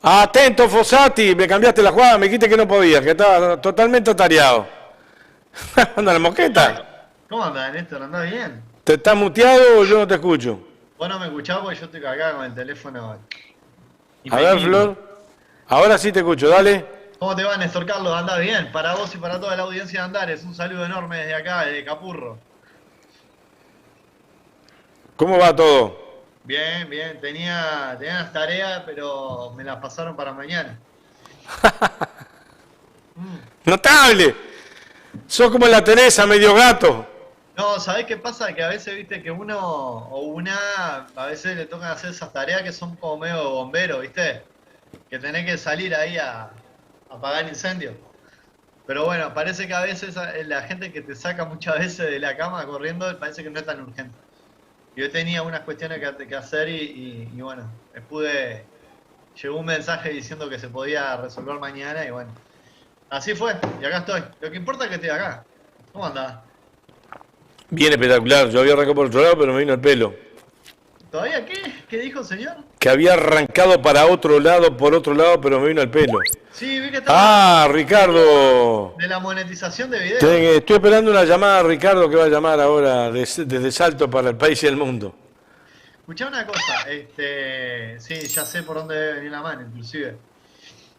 Atento, Fossati, me cambiaste la jugada, me dijiste que no podía, que estaba totalmente atareado. ¿Anda la mosqueta? ¿Cómo andás, Néstor? ¿Andás bien? ¿Te estás muteado o yo no te escucho? Vos no me escuchás porque yo estoy acá con el teléfono A ver, impecable. Flor, ahora sí te escucho, dale. ¿Cómo te va, Néstor Carlos? ¿Andás bien? Para vos y para toda la audiencia de Andares, un saludo enorme desde acá, desde Capurro. ¿Cómo va todo? Bien, bien. Tenía unas tareas, pero me las pasaron para mañana. Mm. ¡Notable! Sos como la Teresa, medio gato. No, ¿sabés qué pasa? Que a veces, viste, que uno o una, a veces le tocan hacer esas tareas que son como medio bombero, viste, que tenés que salir ahí a apagar incendios. Pero bueno, parece que a veces la gente que te saca muchas veces de la cama corriendo parece que no es tan urgente. Yo tenía unas cuestiones que hacer y bueno, llegó un mensaje diciendo que se podía resolver mañana y bueno, así fue, y acá estoy. Lo que importa es que estoy acá. ¿Cómo andás? Bien espectacular, yo había arrancado por otro lado, pero me vino el pelo. ¿Todavía qué? ¿Qué dijo el señor? Que había arrancado para otro lado, por otro lado, pero me vino el pelo. Sí, vi que estaban Ah, discutiendo Ricardo. de la monetización de videos. Estoy esperando una llamada a Ricardo que va a llamar ahora desde Salto para el país y el mundo. Escuchá una cosa, sí, ya sé por dónde debe venir la mano, inclusive.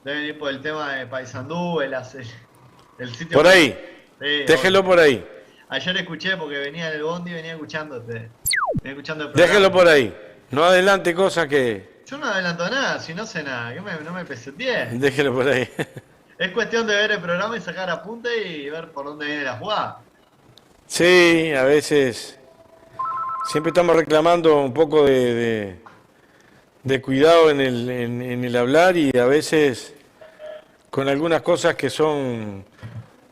Debe venir por el tema de Paysandú, el sitio Por web. ahí, Sí, déjelo obvio. por ahí, Ayer escuché porque venía en el bondi y venía escuchándote. Venía escuchando el déjelo programa. por ahí. No adelante cosas que... Yo no adelanto nada, si no sé nada, no me peseteé. Déjelo por ahí. Es cuestión de ver el programa y sacar apunte y ver por dónde viene la jugada. Sí, a veces siempre estamos reclamando un poco de cuidado en el hablar y a veces con algunas cosas que son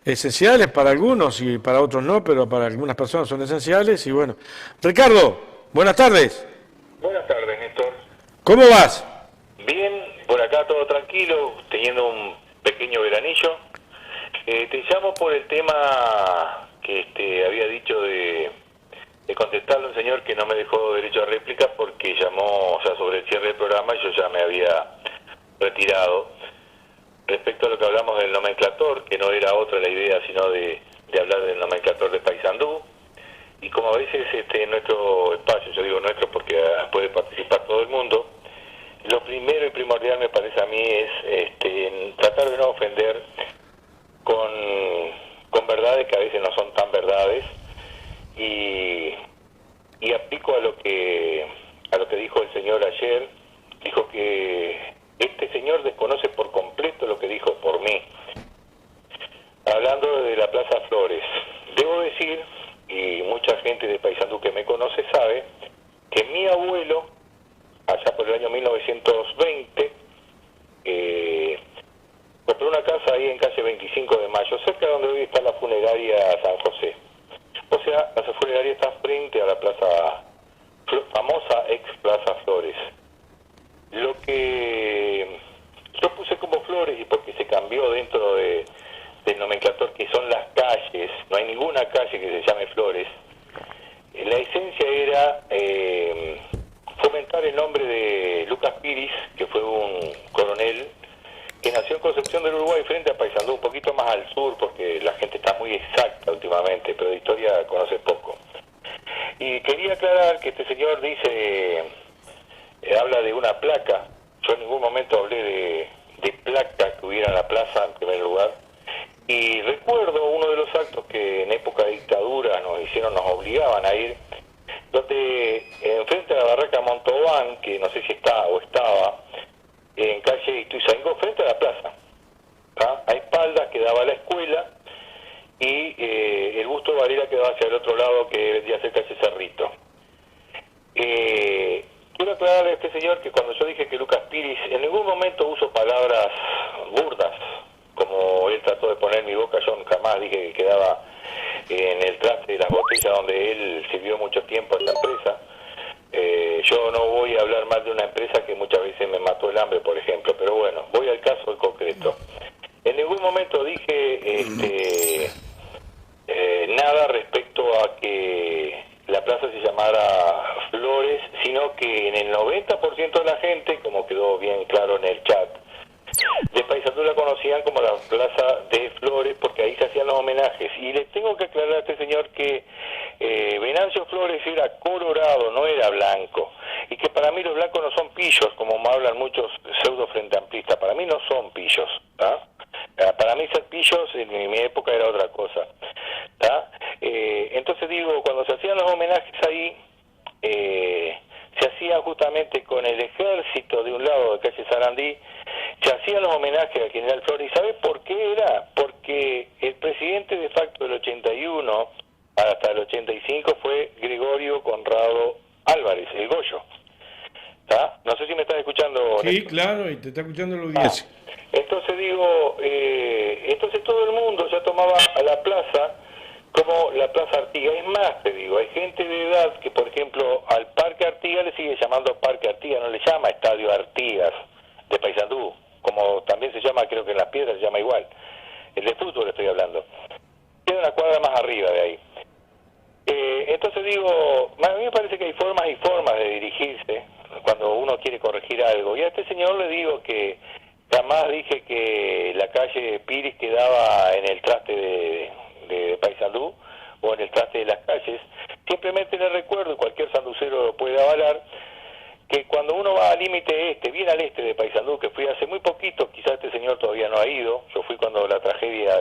esenciales para algunos y para otros no, pero para algunas personas son esenciales y bueno. Ricardo, buenas tardes. Buenas tardes, Néstor. ¿Cómo vas? Bien, por acá todo tranquilo, teniendo un pequeño veranillo. Te llamo por el tema que había dicho de contestarle a un señor que no me dejó derecho a réplica porque llamó ya sobre el cierre del programa y yo ya me había retirado. Respecto a lo que hablamos del nomenclator, que no era otra la idea sino de hablar del nomenclator de Paysandú, y como a veces en nuestro espacio, yo digo nuestro porque puede participar todo el mundo, lo primero y primordial me parece a mí es en tratar de no ofender con verdades que a veces no son tan verdades y aplico a lo que dijo el señor ayer. Dijo que este señor desconoce por completo lo que dijo por mí, hablando de la Plaza Flores. Debo decir, y mucha gente de Paysandú que me conoce sabe, que mi abuelo, allá por el año 1920, compró una casa ahí en calle 25 de Mayo, cerca de donde hoy está la funeraria San José. O sea, la funeraria está frente a la plaza, famosa ex Plaza Flores. Lo que yo puse como Flores, y porque se cambió dentro del nomenclator, que son las calles, no hay ninguna calle que se llame Flores, la esencia era fomentar el nombre de Lucas Piris, que fue un coronel que nació en Concepción del Uruguay frente a Paysandú, un poquito más al sur, porque la gente está muy exacta últimamente, pero de historia conoce poco. Y quería aclarar que este señor dice, habla de una placa. Yo en ningún momento hablé de placa que hubiera en la plaza, en primer lugar. Y recuerdo uno de los actos que en época de dictadura nos obligaban a ir, donde enfrente a la barraca Montauban, que no sé si está o estaba, en calle Ituzaingó, frente a la plaza, ¿tá? A espaldas quedaba la escuela y el Busto Varela quedaba hacia el otro lado, que vendría a ser calle Cerrito. Quiero aclararle a este señor que cuando yo dije que Lucas Piris, en ningún momento uso palabras burdas, como él trató de poner en mi boca. Yo jamás dije que quedaba en el traste de las botellas donde él sirvió mucho tiempo a esa empresa. Yo no voy a hablar más de una empresa que muchas veces me mató el hambre, por ejemplo, pero bueno, voy al caso en concreto. En ningún momento dije nada respecto a que la plaza se llamara Flores, sino que en el 90% de la gente, como quedó bien claro en el chat, conocían como la Plaza de Flores, porque ahí se hacían los homenajes. Y les tengo que aclarar a este señor que Venancio Flores era colorado, no era blanco, y que para mí los blancos no son pillos, como me hablan muchos pseudo frente amplistas. Para mí no son pillos, ¿tá? Para mí ser pillos en mi época era otra cosa, ¿tá? Entonces digo, cuando se hacían los homenajes ahí, se hacían justamente con el ejército de un lado de calle Sarandí, se hacían los homenajes al general Flores. ¿Y sabe por qué era? Porque el presidente de facto del 81 hasta el 85 fue Gregorio Conrado Álvarez, el Goyo. ¿Tá? No sé si me estás escuchando. Sí, Néstor. claro, y te está escuchando la audiencia. Entonces digo, entonces todo el mundo ya tomaba a la plaza como la Plaza Artigas. Es más, te digo, hay gente de edad que, por ejemplo, al Parque Artigas le sigue llamando Parque Artigas, no le llama Estadio Artigas de Paysandú, como también se llama, creo que en Las Piedras se llama igual. El de fútbol estoy hablando. Queda una cuadra más arriba de ahí. Entonces digo, a mí me parece que hay formas y formas de dirigirse cuando uno quiere corregir algo. Y a este señor le digo que jamás dije que la calle Piris quedaba en el traste de Paysandú o en el traste de las calles. Simplemente le recuerdo, y cualquier sanducero lo puede avalar, que cuando uno va al límite bien al este de Paysandú, que fui hace muy poquito, quizás este señor todavía no ha ido, yo fui cuando la tragedia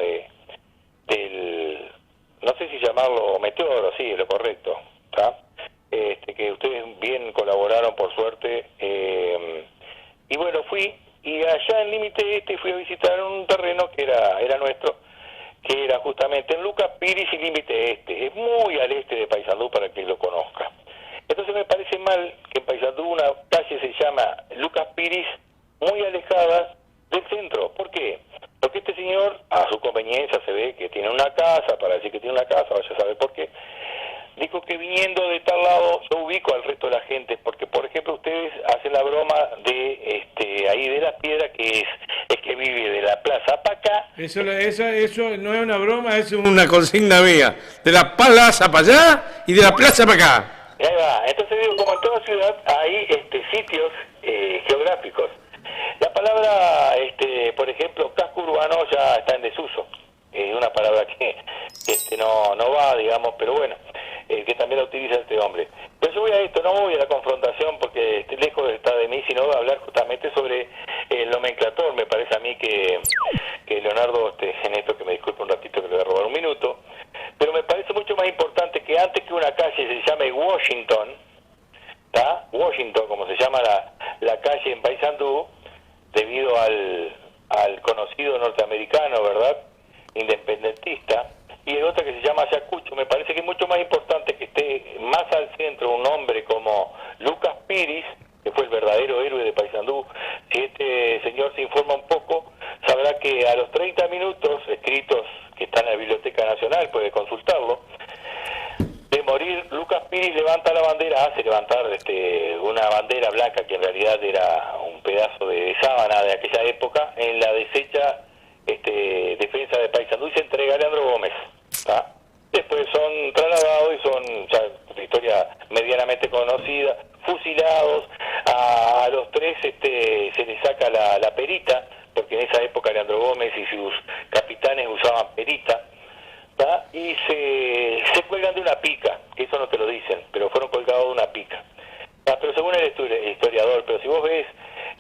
del, no sé si llamarlo meteoro, sí, es lo correcto, ¿tá? Que ustedes bien colaboraron por suerte, y bueno, fui, y allá en límite fui a visitar un terreno que era nuestro, que era justamente en Lucas Piris y límite es muy al este de Paysandú para que lo conozca. Entonces me parece mal que en Paysandú una calle se llama Lucas Piris, muy alejada del centro. ¿Por qué? Porque este señor, a su conveniencia, se ve que tiene una casa, para decir que tiene una casa, vaya a saber por qué, dijo que viniendo de tal lado, yo ubico al resto de la gente, porque por ejemplo ustedes hacen la broma de ahí de Las Piedras, que es que vive de la plaza para acá. Eso no es una broma, es una consigna mía. De la plaza para allá y de la plaza para acá. Ahí va. Entonces digo, como en toda ciudad hay sitios geográficos. La palabra, por ejemplo, casco urbano ya está en desuso. Es una palabra que no va, digamos, pero bueno, que también la utiliza este hombre. Pero yo voy a esto, no voy a la confrontación porque lejos está de mí, sino voy a hablar justamente sobre el nomenclator. Me parece a mí que Leonardo, en esto que me disculpe un ratito que le voy a robar un minuto, pero me parece mucho más importante que antes que una calle se llame Washington, ¿tá? Washington, como se llama la calle en Paysandú, debido al conocido norteamericano, ¿verdad?, independentista, y hay otra que se llama Ayacucho. Me parece que es mucho más importante que esté más al centro un hombre como Lucas Piris, que fue el verdadero héroe de Paysandú. Si este señor se informa un poco, sabrá que a los 30 minutos, escritos que están en la Biblioteca Nacional, puede consultarlo, de morir, Lucas Piris levanta la bandera, hace levantar una bandera blanca que en realidad era un pedazo de sábana de aquella época, en la deshecha defensa de Paysandú, y se entrega a Leandro Gómez, ¿tá? Después son trasladados y son, ya una historia medianamente conocida, fusilados. A los tres se les saca la perita, porque en esa época Leandro Gómez y sus capitanes usaban perita, ¿tá? Y se cuelgan de una pica, que eso no te lo dicen, pero fueron colgados de una pica. Pero según el historiador, pero si vos ves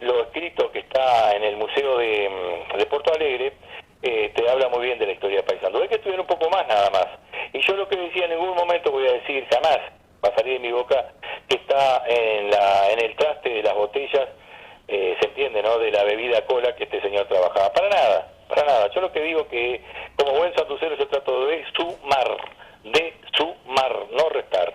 lo escrito que está en el Museo de Porto Alegre, te habla muy bien de la historia de Paysandú. Hay que estudiar un poco más nada más. Y yo lo que decía, en ningún momento voy a decir, jamás va a salir de mi boca, que está en el traste de las botellas, se entiende, ¿no?, de la bebida cola que este señor trabajaba. Para nada, para nada. Yo lo que digo que, como buen santucero, yo trato de sumar, no restar.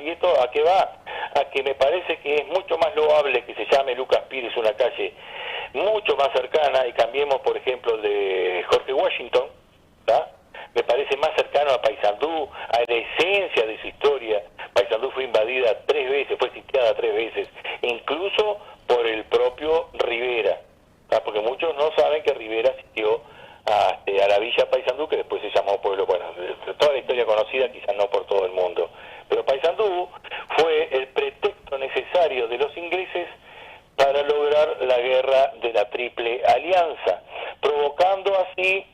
¿Y esto a qué va? A que me parece que es mucho más loable que se llame Lucas Piris una calle mucho más cercana, y cambiemos por ejemplo el de Jorge Washington, ¿tá? Me parece más cercano a Paysandú, a la esencia de su historia. Paysandú fue invadida 3 veces, fue sitiada 3 veces, incluso por el propio Rivera, ¿tá? Porque muchos no saben que Rivera sitió a la villa Paysandú, que después se llamó pueblo, bueno, toda la historia conocida, quizás no por todo el mundo, pero Paysandú fue el pretexto necesario de los ingleses para lograr la guerra de la Triple Alianza, provocando tocando así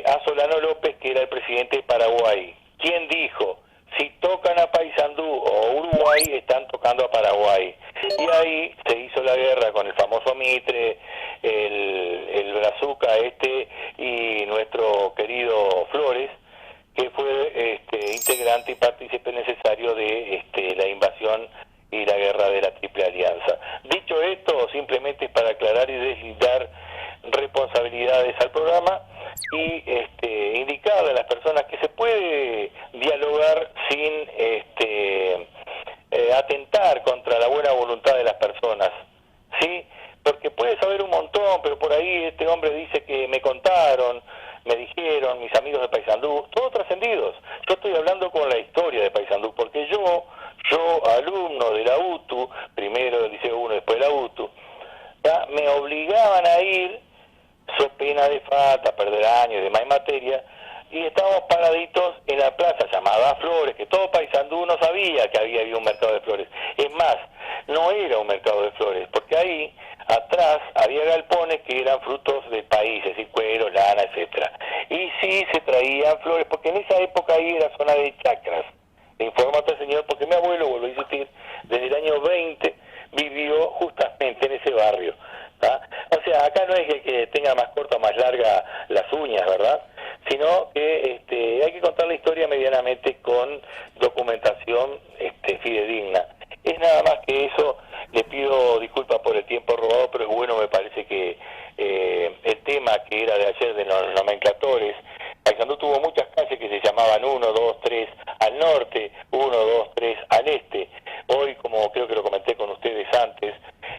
a Solano López, que era el presidente de Paraguay, quien dijo: si tocan a Paysandú o Uruguay, están tocando a Paraguay. Y ahí se hizo la guerra con el famoso Mitre, el Brazuca y nuestro querido Flores, que fue integrante y partícipe necesario de la invasión y la guerra de la Triple Alianza. Dicho esto, simplemente es para aclarar y deslindar responsabilidades al programa y indicarle a las personas que se puede dialogar sin atentar contra la buena voluntad de las personas, ¿sí? Porque puede saber un montón, pero por ahí este hombre dice que me contaron, me dijeron, mis amigos de Paysandú, todos trascendidos. Yo estoy hablando con la historia de Paysandú, porque yo, alumno de la UTU, primero del Liceo 1, después de la UTU, ¿ya? Me obligaban a ir, so pena de falta, perder años y demás materia, y estábamos paraditos en la plaza llamada Flores, que todo Paysandú no sabía que había un mercado de flores. Es más, no era un mercado de flores, porque ahí atrás había galpones que eran frutos del país, es decir, cuero, lana, etcétera. Y sí se traían flores, porque en esa época ahí era zona de chacras. Le informo a este señor, porque mi abuelo, vuelvo a insistir, desde el año 20 vivió justamente en ese barrio. ¿Ah? O sea, acá no es que tenga más corta o más larga las uñas, ¿verdad? Sino que hay que contar la historia medianamente con documentación fidedigna. Es nada más que eso. Le pido disculpas por el tiempo robado, pero es bueno, me parece que el tema que era de ayer de los nomenclatores, Paysandú tuvo muchas calles que se llamaban 1, 2, 3 al norte, 1, 2, 3 al este. Hoy, como creo que lo comenté con ustedes antes,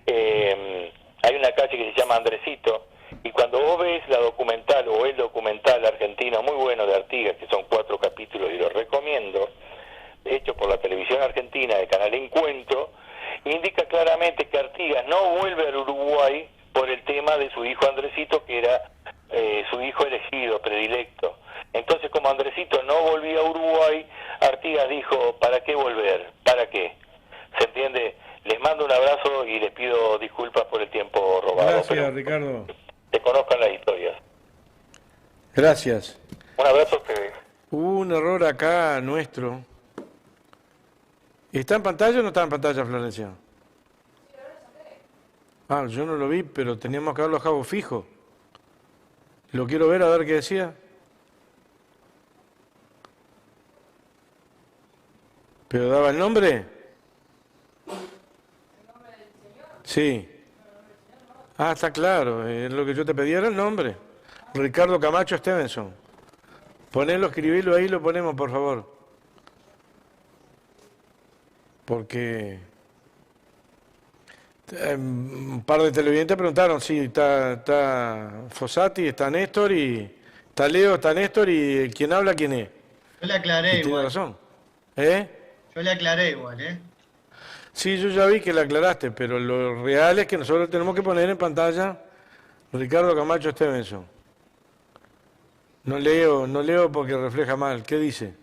hay una calle que se llama Andresito, y cuando vos ves la documental o el documental argentino muy bueno de Artigas, que son 4 capítulos y los recomiendo, hecho por la televisión argentina de Canal Encuentro, indica claramente que Artigas no vuelve al Uruguay por el tema de su hijo Andresito, que era su hijo elegido, predilecto. Entonces, como Andresito no volvía a Uruguay, Artigas dijo: ¿para qué volver? ¿Para qué? ¿Se entiende? Les mando un abrazo y les pido disculpas por el tiempo robado. Gracias, Ricardo. Que conozcan las historias. Gracias. Un abrazo a ustedes. Hubo un error acá nuestro. ¿Está en pantalla o no está en pantalla, Florencia? Ah, yo no lo vi, pero teníamos que haberlo dejado fijo. Lo quiero ver, a ver qué decía. ¿Pero daba el nombre? Sí. Ah, está claro, es lo que yo te pedía, era el nombre. Ricardo Camacho Stevenson. Ponelo, escribilo ahí, lo ponemos, por favor. Porque un par de televidentes preguntaron, sí, está Fossati, está Néstor, y está Leo, está Néstor, y quien habla, ¿quién es? Yo le aclaré y tiene igual. razón. ¿Eh? Yo le aclaré igual, ¿eh? Sí, yo ya vi que la aclaraste, pero lo real es que nosotros tenemos que poner en pantalla Ricardo Camacho Stevenson. No leo porque refleja mal. ¿Qué dice?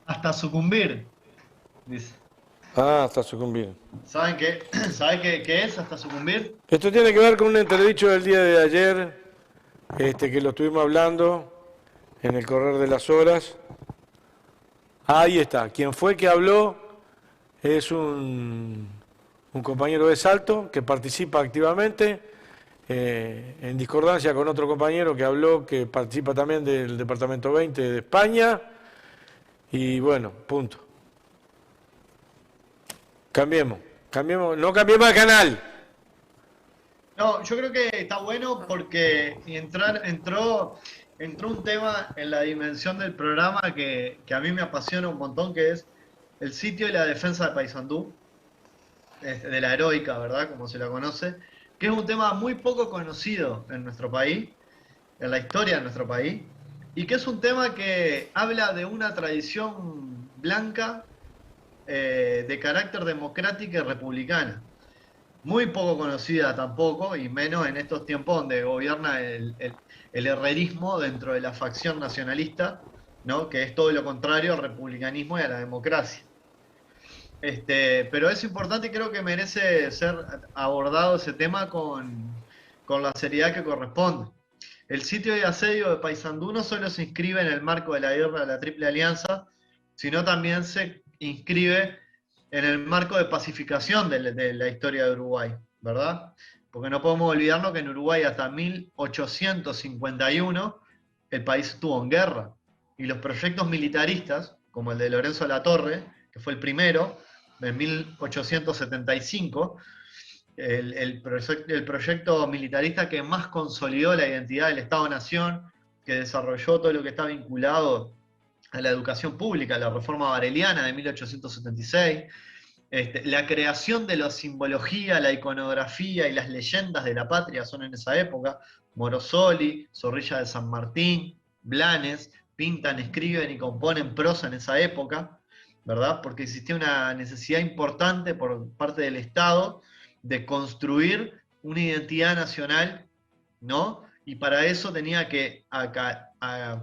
Hasta sucumbir, dice. Ah, hasta sucumbir. ¿Saben qué es hasta sucumbir? Esto tiene que ver con un entredicho del día de ayer, que lo estuvimos hablando en el correr de las horas. Ahí está. Quien fue que habló es un compañero de Salto que participa activamente, en discordancia con otro compañero que habló, que participa también del Departamento 20 de España. Y bueno, punto. Cambiemos, no cambiemos de canal. No, yo creo que está bueno porque entró un tema en la dimensión del programa que a mí me apasiona un montón, que es el sitio y la defensa de Paysandú, de la heroica, ¿verdad? Como se la conoce, que es un tema muy poco conocido en nuestro país, en la historia de nuestro país, y que es un tema que habla de una tradición blanca de carácter democrática y republicana. Muy poco conocida tampoco, y menos en estos tiempos donde gobierna el herrerismo dentro de la facción nacionalista, ¿no? Que es todo lo contrario al republicanismo y a la democracia. Pero es importante y creo que merece ser abordado ese tema con la seriedad que corresponde. El sitio de asedio de Paysandú no solo se inscribe en el marco de la guerra de la Triple Alianza, sino también se inscribe en el marco de pacificación de la historia de Uruguay, ¿verdad? Porque no podemos olvidarnos que en Uruguay hasta 1851 el país estuvo en guerra. Y los proyectos militaristas, como el de Lorenzo Latorre, que fue el primero, en 1875, el proyecto militarista que más consolidó la identidad del Estado-Nación, que desarrolló todo lo que está vinculado a la educación pública, la reforma vareliana de 1876, la creación de la simbología, la iconografía y las leyendas de la patria son en esa época. Morosoli, Zorrilla de San Martín, Blanes, pintan, escriben y componen prosa en esa época, ¿verdad? Porque existía una necesidad importante por parte del Estado de construir una identidad nacional, ¿no? Y para eso tenía que,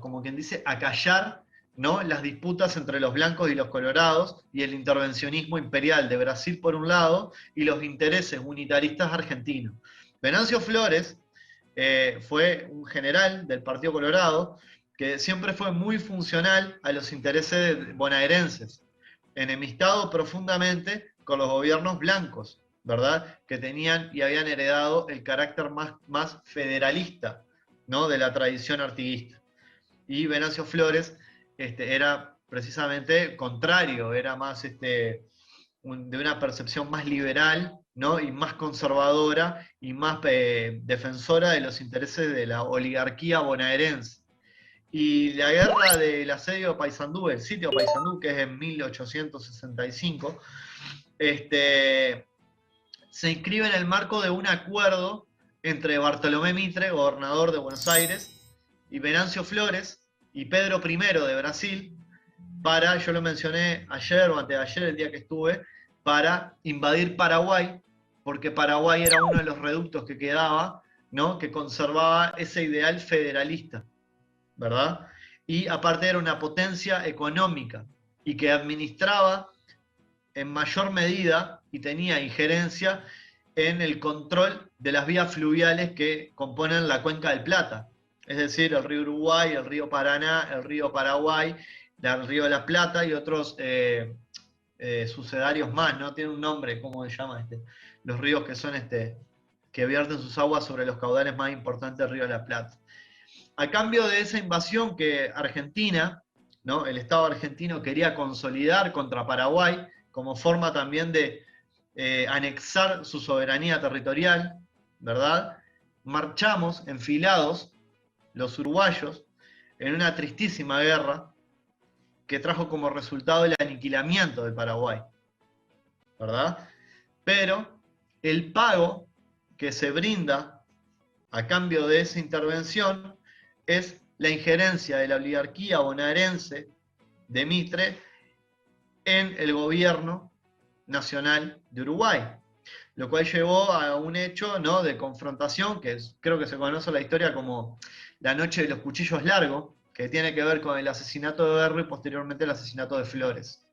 como quien dice, acallar, ¿no?, las disputas entre los blancos y los colorados y el intervencionismo imperial de Brasil por un lado y los intereses unitaristas argentinos. Venancio Flores fue un general del Partido Colorado que siempre fue muy funcional a los intereses bonaerenses, enemistado profundamente con los gobiernos blancos, ¿verdad?, que tenían y habían heredado el carácter más federalista, ¿no?, de la tradición artiguista. Y Venancio Flores era precisamente contrario, era más de una percepción más liberal, ¿no?, y más conservadora y más defensora de los intereses de la oligarquía bonaerense. Y la guerra del asedio de Paysandú, el sitio de Paysandú, que es en 1865, se inscribe en el marco de un acuerdo entre Bartolomé Mitre, gobernador de Buenos Aires, y Venancio Flores y Pedro I de Brasil, para, yo lo mencioné ayer o antes de ayer, el día que estuve, para invadir Paraguay, porque Paraguay era uno de los reductos que quedaba, ¿no?, que conservaba ese ideal federalista, ¿verdad? Y aparte era una potencia económica y que administraba en mayor medida y tenía injerencia en el control de las vías fluviales que componen la Cuenca del Plata, es decir, el río Uruguay, el río Paraná, el río Paraguay, el río de la Plata y otros sucedarios más, ¿no? Tiene un nombre, ¿cómo se llama? Los ríos que son que vierten sus aguas sobre los caudales más importantes del río de la Plata. A cambio de esa invasión que Argentina, ¿no?, el Estado argentino quería consolidar contra Paraguay, como forma también de anexar su soberanía territorial, ¿verdad?, marchamos enfilados, los uruguayos, en una tristísima guerra que trajo como resultado el aniquilamiento de Paraguay, ¿verdad? Pero el pago que se brinda a cambio de esa intervención es la injerencia de la oligarquía bonaerense de Mitre en el gobierno nacional de Uruguay, lo cual llevó a un hecho, ¿no?, de confrontación, que creo que se conoce la historia como la noche de los cuchillos largos, que tiene que ver con el asesinato de Berro y posteriormente el asesinato de Flores.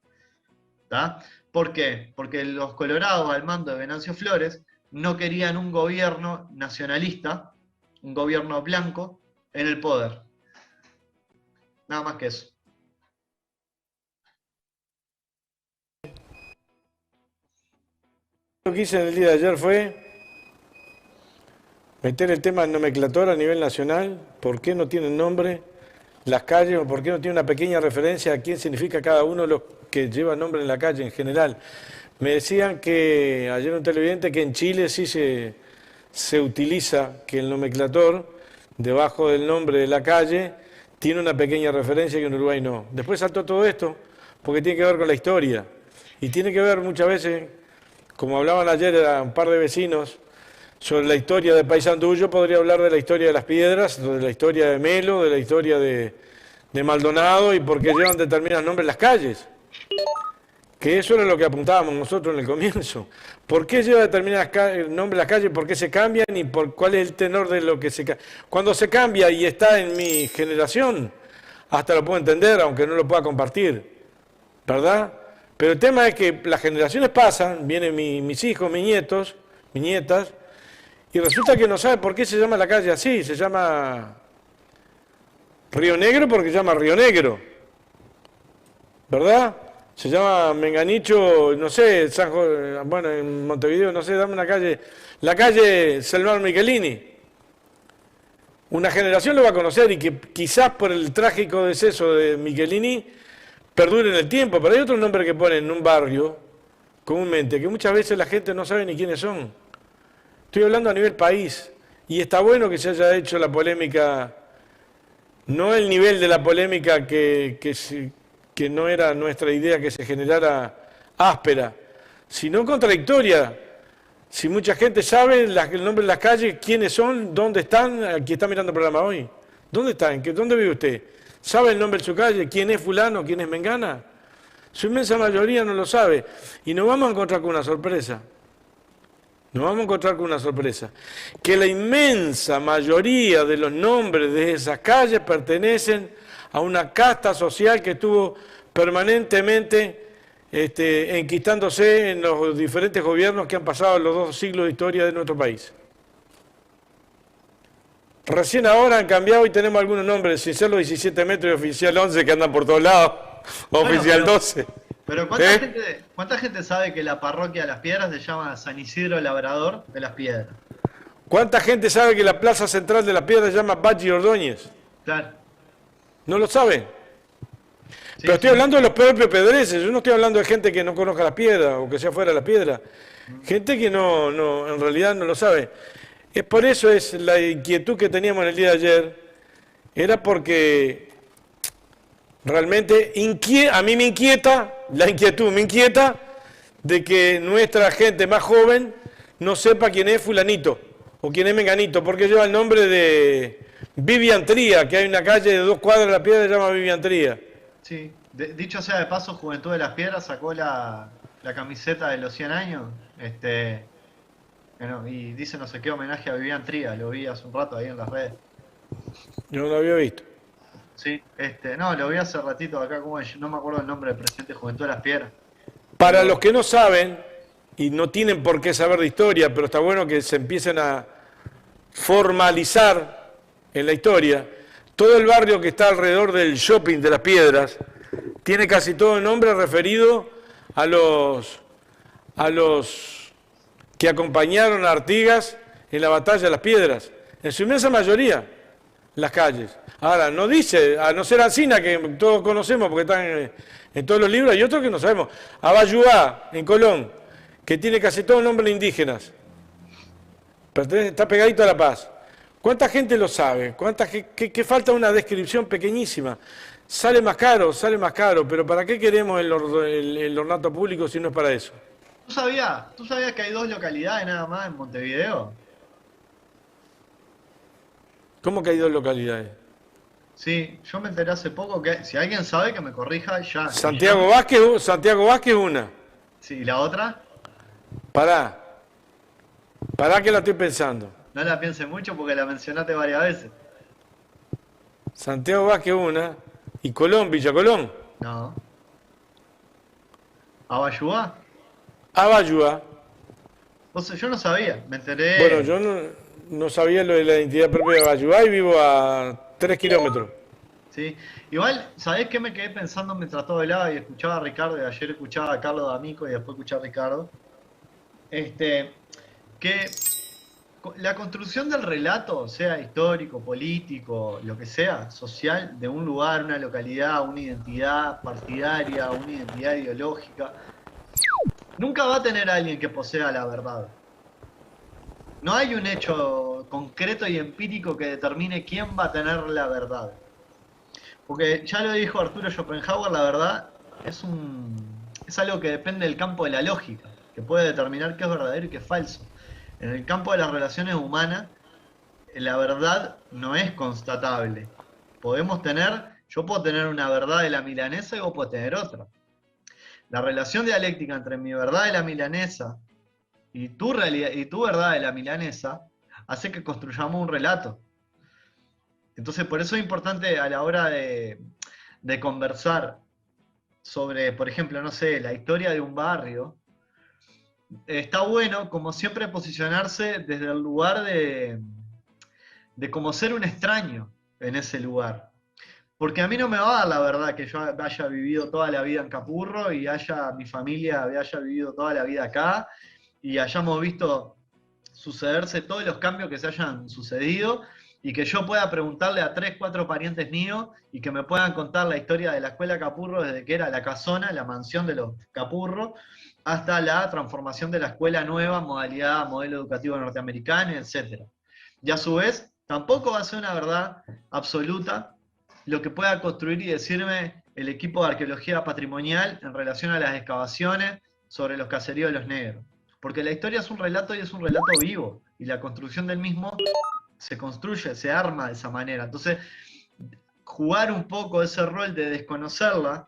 ¿Tá? ¿Por qué? Porque los colorados al mando de Venancio Flores no querían un gobierno nacionalista, un gobierno blanco en el poder. Nada más que eso. Lo que hice en el día de ayer fue meter el tema en nomenclatura a nivel nacional, por qué no tienen nombre las calles o por qué no tiene una pequeña referencia a quién significa cada uno de los que lleva nombre en la calle en general. Me decían que ayer un televidente que en Chile sí se utiliza que el nomenclator debajo del nombre de la calle tiene una pequeña referencia que en Uruguay no. Después saltó todo esto porque tiene que ver con la historia y tiene que ver muchas veces, como hablaban ayer a un par de vecinos, sobre la historia de Paysandú. Yo podría hablar de la historia de las piedras, de la historia de Melo, de la historia de Maldonado y por qué llevan determinados nombres las calles. Que eso era lo que apuntábamos nosotros en el comienzo. ¿Por qué lleva determinados nombres las calles? ¿Por qué se cambian? ¿Y por cuál es el tenor de lo que se cambia? Cuando se cambia y está en mi generación, hasta lo puedo entender, aunque no lo pueda compartir, ¿verdad? Pero el tema es que las generaciones pasan, vienen mis hijos, mis nietos, mis nietas, y resulta que no saben por qué se llama la calle así, se llama Río Negro porque se llama Río Negro, ¿verdad? Se llama Menganicho, no sé, bueno, en Montevideo, no sé, dame una calle, la calle Selmar Michelini. Una generación lo va a conocer y que quizás por el trágico deceso de Michelini perdure en el tiempo, pero hay otros nombres que ponen en un barrio comúnmente, que muchas veces la gente no sabe ni quiénes son. Estoy hablando a nivel país, y está bueno que se haya hecho la polémica, no el nivel de la polémica que no era nuestra idea que se generara áspera, sino contradictoria. Si mucha gente sabe el nombre de las calles, quiénes son, dónde están, aquí está mirando el programa hoy. ¿Dónde están? ¿Dónde vive usted? ¿Sabe el nombre de su calle? ¿Quién es fulano? ¿Quién es mengana? Su inmensa mayoría no lo sabe. Y nos vamos a encontrar con una sorpresa. Nos vamos a encontrar con una sorpresa. Que la inmensa mayoría de los nombres de esas calles pertenecen a una casta social que estuvo permanentemente enquistándose en los diferentes gobiernos que han pasado los 2 siglos de historia de nuestro país. Recién ahora han cambiado y tenemos algunos nombres, sin ser los 17 metros y oficial 11 que andan por todos lados, Bueno, oficial 12. pero ¿cuánta gente sabe que la parroquia de Las Piedras se llama San Isidro Labrador de Las Piedras? ¿Cuánta gente sabe que la plaza central de Las Piedras se llama Bachi Ordóñez? Claro. ¿No lo saben? Sí, Pero estoy sí. hablando de los propios pedreces, yo no estoy hablando de gente que no conozca Las Piedras o que sea fuera de Las Piedras. Gente que en realidad no lo sabe. Es por eso es la inquietud que teníamos en el día de ayer, era porque realmente a mí me inquieta, la inquietud me inquieta de que nuestra gente más joven no sepa quién es fulanito o quién es menganito, porque lleva el nombre de Vivian Tría, que hay una calle de 2 cuadras de La Piedra que se llama Vivian Tría. Sí. Dicho sea de paso, Juventud de Las Piedras sacó la camiseta de los 100 años. Bueno, y dice no sé qué homenaje a Vivian Tría, lo vi hace un rato ahí en las redes. Yo no lo había visto. Sí, no, lo vi hace ratito acá, no me acuerdo el nombre del presidente de Juventud de Las Piedras. Para los que no saben, y no tienen por qué saber de historia, pero está bueno que se empiecen a formalizar en la historia, todo el barrio que está alrededor del shopping de Las Piedras tiene casi todo el nombre referido a los que acompañaron a Artigas en la batalla de Las Piedras, en su inmensa mayoría, las calles. Ahora, no dice, a no ser Alsina, que todos conocemos porque están en todos los libros, hay otros que no sabemos. Abayuá, en Colón, que tiene casi todo el nombre de indígenas. Está pegadito a La Paz. ¿Cuánta gente lo sabe? ¿Qué falta una descripción pequeñísima? Sale más caro, pero ¿para qué queremos el ornato público si no es para eso? ¿Tú sabías que hay 2 localidades nada más en Montevideo? ¿Cómo que hay 2 localidades? Sí, yo me enteré hace poco que, si alguien sabe que me corrija ya. Santiago Vázquez una. Sí, ¿y la otra? Pará que la estoy pensando. No la piense mucho porque la mencionaste varias veces. Santiago Vázquez una y Colón, Villa Colón. No. ¿Abayuá? Abayuá. Yo no sabía, me enteré. Bueno, yo no sabía lo de la identidad propia de Abayuá y vivo a 3 kilómetros. Sí. Igual, ¿sabés qué me quedé pensando mientras todo hablaba y escuchaba a Ricardo? Y ayer escuchaba a Carlos D'Amico y después escuchaba a Ricardo. Que la construcción del relato, sea histórico, político, lo que sea, social, de un lugar, una localidad, una identidad partidaria, una identidad ideológica, nunca va a tener a alguien que posea la verdad. No hay un hecho concreto y empírico que determine quién va a tener la verdad. Porque ya lo dijo Arturo Schopenhauer, la verdad es algo que depende del campo de la lógica, que puede determinar qué es verdadero y qué es falso. En el campo de las relaciones humanas, la verdad no es constatable. Yo puedo tener una verdad de la milanesa y vos podés tener otra. La relación dialéctica entre mi verdad de la milanesa y tu verdad de la milanesa hace que construyamos un relato. Entonces, por eso es importante a la hora de conversar sobre, por ejemplo, no sé, la historia de un barrio. Está bueno, como siempre, posicionarse desde el lugar de como ser un extraño en ese lugar. Porque a mí no me va a dar la verdad que yo haya vivido toda la vida en Capurro y mi familia haya vivido toda la vida acá y hayamos visto sucederse todos los cambios que se hayan sucedido y que yo pueda preguntarle a 3, 4 parientes míos y que me puedan contar la historia de la escuela Capurro desde que era la casona, la mansión de los Capurro, hasta la transformación de la escuela nueva, modalidad, modelo educativo norteamericano, etc. Y a su vez, tampoco va a ser una verdad absoluta lo que pueda construir y decirme el equipo de arqueología patrimonial en relación a las excavaciones sobre los caseríos de los negros. Porque la historia es un relato y es un relato vivo, y la construcción del mismo se construye, se arma de esa manera. Entonces, jugar un poco ese rol de desconocerla,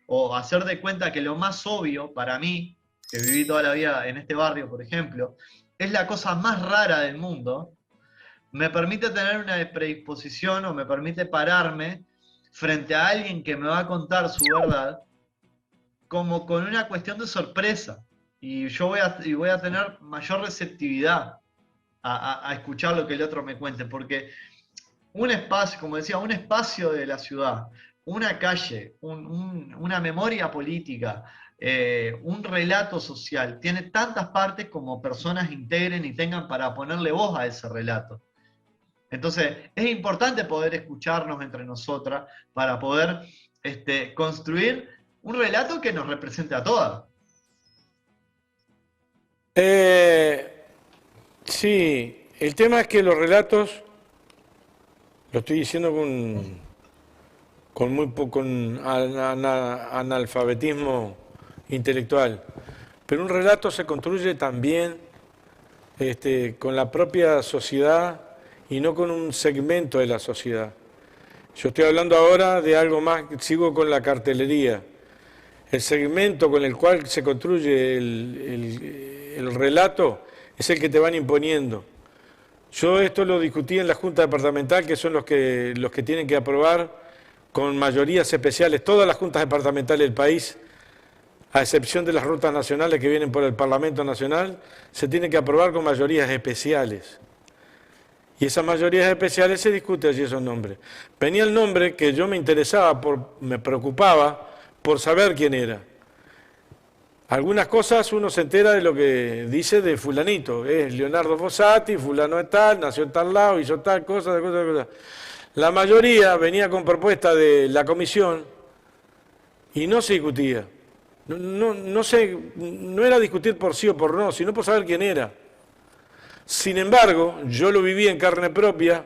o hacer de cuenta que lo más obvio para mí, que viví toda la vida en este barrio, por ejemplo, es la cosa más rara del mundo, me permite tener una predisposición o me permite pararme frente a alguien que me va a contar su verdad como con una cuestión de sorpresa. Y yo voy a tener mayor receptividad a escuchar lo que el otro me cuente, porque un espacio, como decía, un espacio de la ciudad, una calle, una memoria política, un relato social, tiene tantas partes como personas integren y tengan para ponerle voz a ese relato. Entonces, es importante poder escucharnos entre nosotras para poder construir un relato que nos represente a todas. Sí, el tema es que los relatos, lo estoy diciendo con muy poco analfabetismo intelectual, pero un relato se construye también con la propia sociedad y no con un segmento de la sociedad. Yo estoy hablando ahora de algo más, sigo con la cartelería. El segmento con el cual se construye el relato es el que te van imponiendo. Yo esto lo discutí en la Junta Departamental, que son los que tienen que aprobar con mayorías especiales, todas las juntas departamentales del país, a excepción de las rutas nacionales que vienen por el Parlamento Nacional, se tienen que aprobar con mayorías especiales. Y esas mayorías especiales se discuten allí esos nombres. Venía el nombre que yo me interesaba, me preocupaba por saber quién era. Algunas cosas uno se entera de lo que dice de fulanito, es Leonardo Fossati, fulano de tal, nació en tal lado, hizo tal cosa, cosa. La mayoría venía con propuesta de la comisión y no se discutía. No era discutir por sí o por no, sino por saber quién era. Sin embargo, yo lo viví en carne propia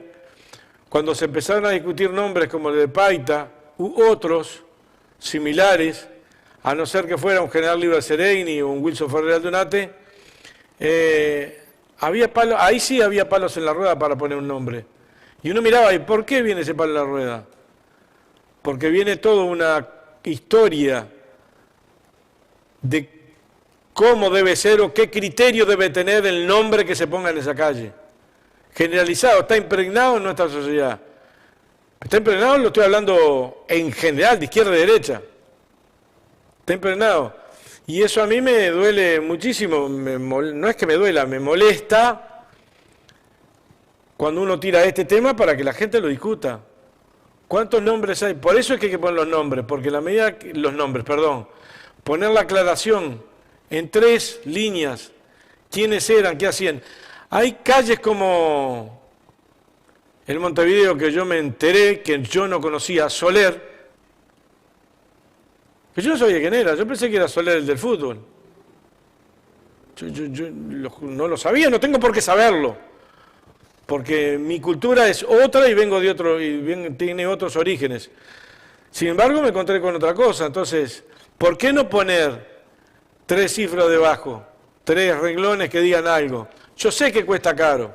cuando se empezaron a discutir nombres como el de Paita u otros similares, a no ser que fuera un general Libre Seregni o un Wilson Ferrer Aldunate, ahí sí había palos en la rueda para poner un nombre. Y uno miraba, ¿y por qué viene ese palo en la rueda? Porque viene toda una historia de cómo debe ser o qué criterio debe tener el nombre que se ponga en esa calle. Generalizado, está impregnado en nuestra sociedad. Está impregnado, lo estoy hablando en general, de izquierda y derecha. Está impregnado. Y eso a mí me duele muchísimo, no es que me duela, me molesta cuando uno tira este tema para que la gente lo discuta. ¿Cuántos nombres hay? Por eso es que hay que poner los nombres, porque en la medida que, poner la aclaración en 3 líneas, quiénes eran, qué hacían. Hay calles como el Montevideo que yo me enteré, que yo no conocía, Soler, que yo no sabía quién era, yo pensé que era Soler el del fútbol. Yo no lo sabía, no tengo por qué saberlo, porque mi cultura es otra y vengo de otro, tiene otros orígenes. Sin embargo, me encontré con otra cosa, entonces, ¿por qué no poner 3 cifras debajo, 3 renglones que digan algo? Yo sé que cuesta caro,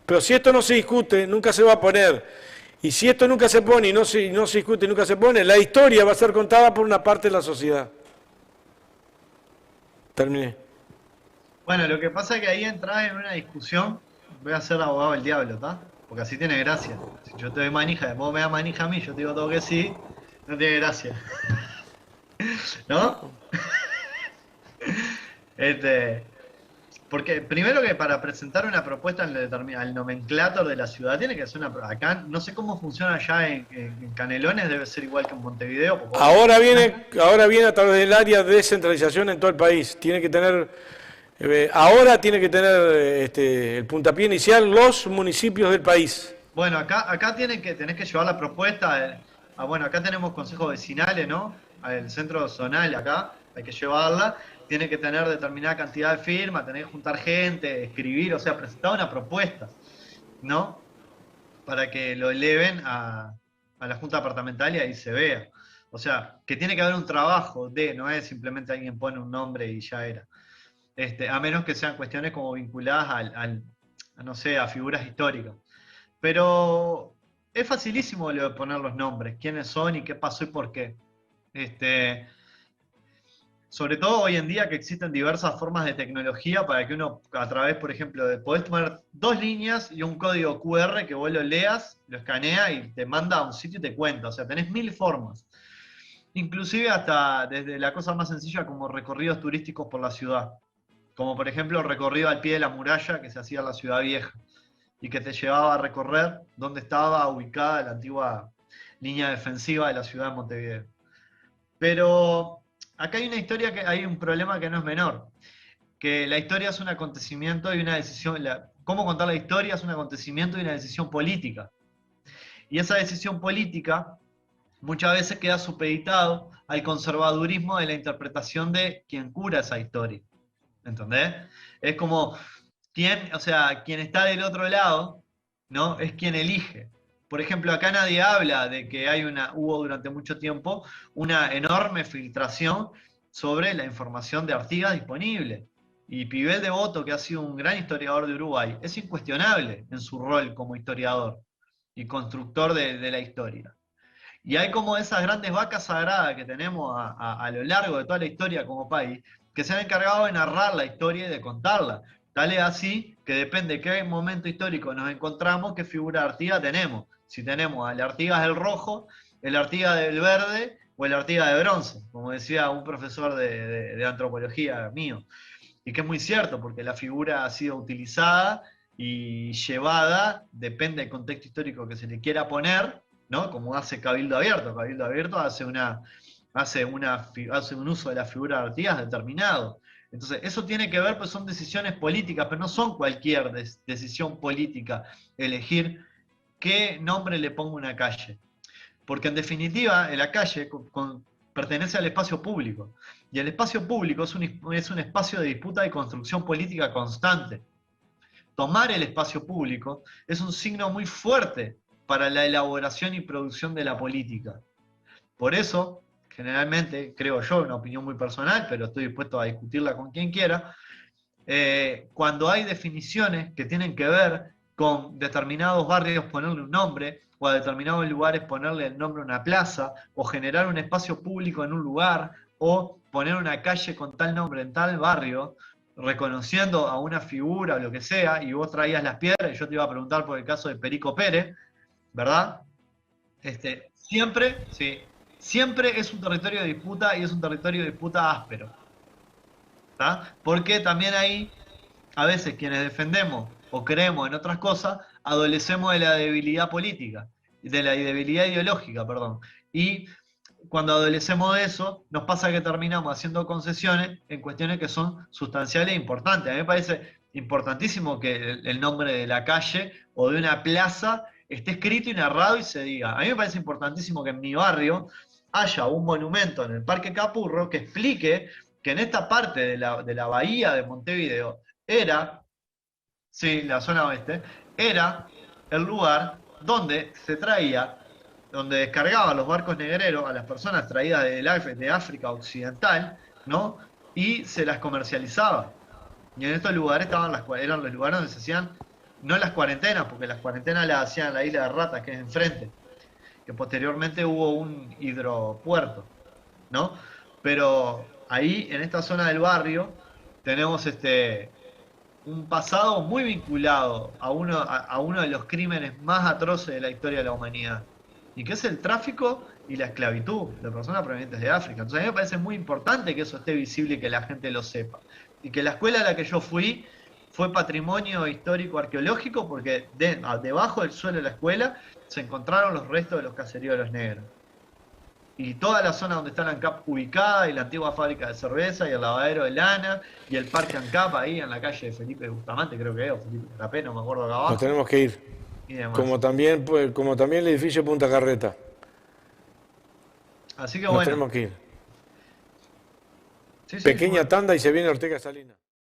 pero si esto no se discute, nunca se va a poner. Y si esto nunca se pone y no se discute y nunca se pone, la historia va a ser contada por una parte de la sociedad. Terminé. Bueno, lo que pasa es que ahí entras en una discusión, voy a ser abogado del diablo, ¿está? Porque así tiene gracia. Si yo te doy manija, vos me das manija a mí, yo te digo todo que sí, no tiene gracia. ¿No? Porque primero que para presentar una propuesta al nomenclator de la ciudad tiene que ser acá no sé cómo funciona allá en Canelones, debe ser igual que en Montevideo. Ahora viene a través del área de descentralización en todo el país. Tiene que tener, ahora tiene que tener el puntapié inicial los municipios del país. Bueno, acá tenés que llevar la propuesta. Bueno, acá tenemos consejos vecinales, ¿no? El centro zonal acá, hay que llevarla. Tiene que tener determinada cantidad de firmas, tener que juntar gente, escribir, o sea, presentar una propuesta, ¿no? Para que lo eleven a la Junta Departamental y ahí se vea. O sea, que tiene que haber un trabajo no es simplemente alguien pone un nombre y ya era. A menos que sean cuestiones como vinculadas no sé, a figuras históricas. Pero es facilísimo lo de poner los nombres, quiénes son y qué pasó y por qué. Sobre todo hoy en día que existen diversas formas de tecnología para que uno, a través, por ejemplo, podés poner 2 líneas y un código QR que vos lo leas, lo escanea y te manda a un sitio y te cuenta. O sea, tenés 1000 formas. Inclusive hasta desde la cosa más sencilla como recorridos turísticos por la ciudad. Como por ejemplo el recorrido al pie de la muralla que se hacía en la Ciudad Vieja y que te llevaba a recorrer dónde estaba ubicada la antigua línea defensiva de la ciudad de Montevideo. Pero acá hay un problema que no es menor, que la historia es un acontecimiento y una decisión, cómo contar la historia es un acontecimiento y una decisión política. Y esa decisión política muchas veces queda supeditado al conservadurismo de la interpretación de quien cura esa historia. ¿Entendés? Es como quien está del otro lado, ¿no? Es quien elige. Por ejemplo, acá nadie habla de que hubo durante mucho tiempo una enorme filtración sobre la información de Artigas disponible. Y Pibel Devoto, que ha sido un gran historiador de Uruguay, es incuestionable en su rol como historiador y constructor de la historia. Y hay como esas grandes vacas sagradas que tenemos a lo largo de toda la historia como país, que se han encargado de narrar la historia y de contarla. Tal es así que depende de qué momento histórico nos encontramos, qué figura de Artigas tenemos. Si tenemos al Artigas del rojo, el Artigas del verde o el Artigas de bronce, como decía un profesor de antropología mío. Y que es muy cierto, porque la figura ha sido utilizada y llevada, depende del contexto histórico que se le quiera poner, ¿no? Como hace Cabildo Abierto. Cabildo Abierto hace un uso de la figura de Artigas determinado. Entonces, eso tiene que ver, pues son decisiones políticas, pero no son cualquier decisión política elegir qué nombre le pongo a una calle. Porque en definitiva, la calle pertenece al espacio público. Y el espacio público es un espacio de disputa y construcción política constante. Tomar el espacio público es un signo muy fuerte para la elaboración y producción de la política. Por eso, generalmente, creo yo, una opinión muy personal, pero estoy dispuesto a discutirla con quien quiera, cuando hay definiciones que tienen que ver con determinados barrios ponerle un nombre, o a determinados lugares ponerle el nombre a una plaza, o generar un espacio público en un lugar, o poner una calle con tal nombre en tal barrio, reconociendo a una figura o lo que sea, y vos traías las piedras, y yo te iba a preguntar por el caso de Perico Pérez, ¿verdad? Siempre es un territorio de disputa y es un territorio de disputa áspero. ¿Tá? Porque también ahí, a veces quienes defendemos o creemos en otras cosas, adolecemos de la debilidad política, de la debilidad ideológica, perdón. Y cuando adolecemos de eso, nos pasa que terminamos haciendo concesiones en cuestiones que son sustanciales e importantes. A mí me parece importantísimo que el nombre de la calle o de una plaza esté escrito y narrado y se diga. A mí me parece importantísimo que en mi barrio haya un monumento en el Parque Capurro que explique que en esta parte de la bahía de Montevideo la zona oeste, era el lugar donde donde descargaban los barcos negreros a las personas traídas de África Occidental, ¿no? Y se las comercializaba. Y en estos lugares eran los lugares donde se hacían, no las cuarentenas, porque las cuarentenas las hacían en la isla de Ratas, que es enfrente, que posteriormente hubo un hidropuerto, ¿no? Pero ahí, en esta zona del barrio, tenemos un pasado muy vinculado a uno de los crímenes más atroces de la historia de la humanidad, y que es el tráfico y la esclavitud de personas provenientes de África. Entonces a mí me parece muy importante que eso esté visible y que la gente lo sepa. Y que la escuela a la que yo fui fue patrimonio histórico arqueológico porque debajo del suelo de la escuela se encontraron los restos de los caseríos de los negros. Y toda la zona donde está la ANCAP ubicada, y la antigua fábrica de cerveza, y el lavadero de lana, y el parque ANCAP ahí en la calle de Felipe Bustamante, creo que es, o Felipe Rapé, no me acuerdo acá abajo. Nos tenemos que ir. Y demás. Como también el edificio Punta Carreta. Así que Nos bueno. tenemos que ir. Sí, sí, Pequeña bueno. tanda y se viene Ortega Salinas.